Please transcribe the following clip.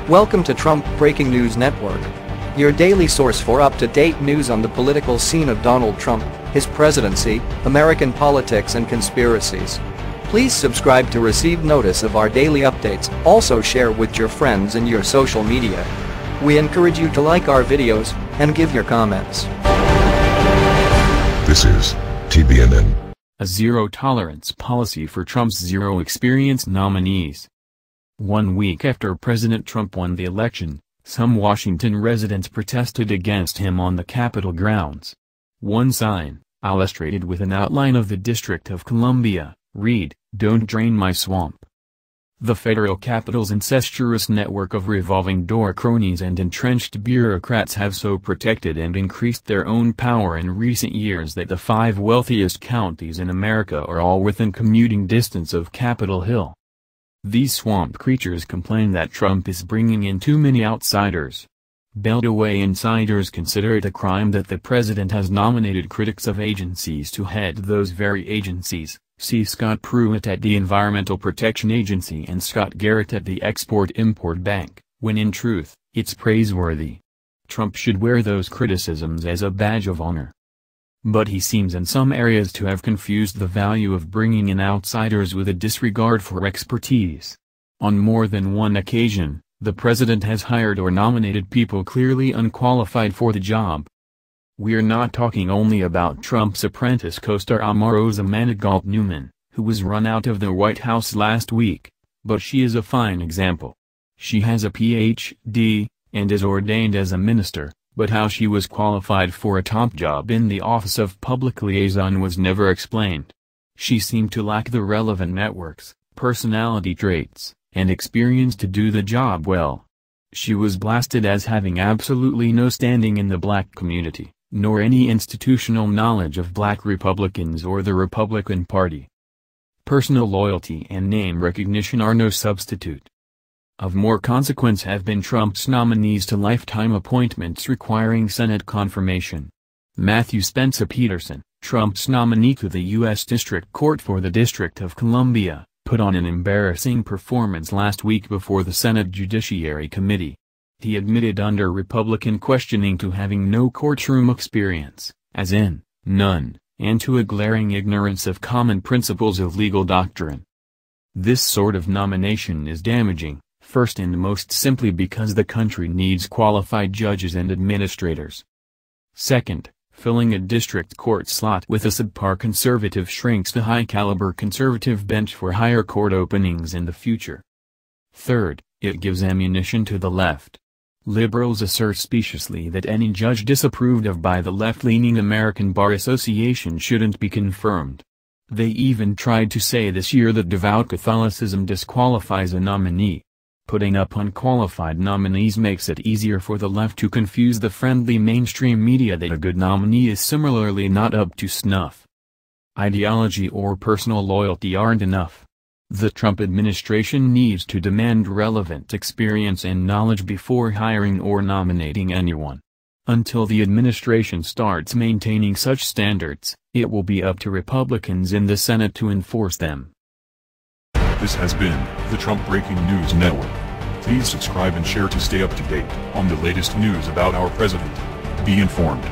Welcome to Trump Breaking News Network, your daily source for up-to-date news on the political scene of Donald Trump, his presidency, American politics and conspiracies. Please subscribe to receive notice of our daily updates. Also share with your friends and your social media. We encourage you to like our videos and give your comments. This is TBNN. A zero-tolerance policy for Trump's zero-experience nominees. 1 week after President Trump won the election, some Washington residents protested against him on the Capitol grounds. One sign, illustrated with an outline of the District of Columbia, read, "Don't drain my swamp." The federal capital's incestuous network of revolving-door cronies and entrenched bureaucrats have so protected and increased their own power in recent years that the 5 wealthiest counties in America are all within commuting distance of Capitol Hill. These swamp creatures complain that Trump is bringing in too many outsiders. Beltway insiders consider it a crime that the president has nominated critics of agencies to head those very agencies. See Scott Pruitt at the Environmental Protection Agency and Scott Garrett at the Export-Import Bank, when in truth, it's praiseworthy. Trump should wear those criticisms as a badge of honor. But he seems in some areas to have confused the value of bringing in outsiders with a disregard for expertise. On more than one occasion, the president has hired or nominated people clearly unqualified for the job. We're not talking only about Trump's apprentice co-star Omarosa Manigault Newman, who was run out of the White House last week, but she is a fine example. She has a Ph.D., and is ordained as a minister, but how she was qualified for a top job in the Office of Public Liaison was never explained. She seemed to lack the relevant networks, personality traits, and experience to do the job well. She was blasted as having absolutely no standing in the black community, nor any institutional knowledge of black Republicans or the Republican Party. Personal loyalty and name recognition are no substitute. Of more consequence have been Trump's nominees to lifetime appointments requiring Senate confirmation. Matthew Spencer Peterson, Trump's nominee to the U.S. District Court for the District of Columbia, put on an embarrassing performance last week before the Senate Judiciary Committee. He admitted under Republican questioning to having no courtroom experience, as in, none, and to a glaring ignorance of common principles of legal doctrine. This sort of nomination is damaging, first and most simply because the country needs qualified judges and administrators. Second, filling a district court slot with a subpar conservative shrinks the high-caliber conservative bench for higher court openings in the future. Third, it gives ammunition to the left. Liberals assert speciously that any judge disapproved of by the left-leaning American Bar Association shouldn't be confirmed. They even tried to say this year that devout Catholicism disqualifies a nominee. Putting up unqualified nominees makes it easier for the left to confuse the friendly mainstream media that a good nominee is similarly not up to snuff. Ideology or personal loyalty aren't enough. The Trump administration needs to demand relevant experience and knowledge before hiring or nominating anyone. Until the administration starts maintaining such standards, it will be up to Republicans in the Senate to enforce them. This has been the Trump Breaking News Network. Please subscribe and share to stay up to date on the latest news about our president. Be informed.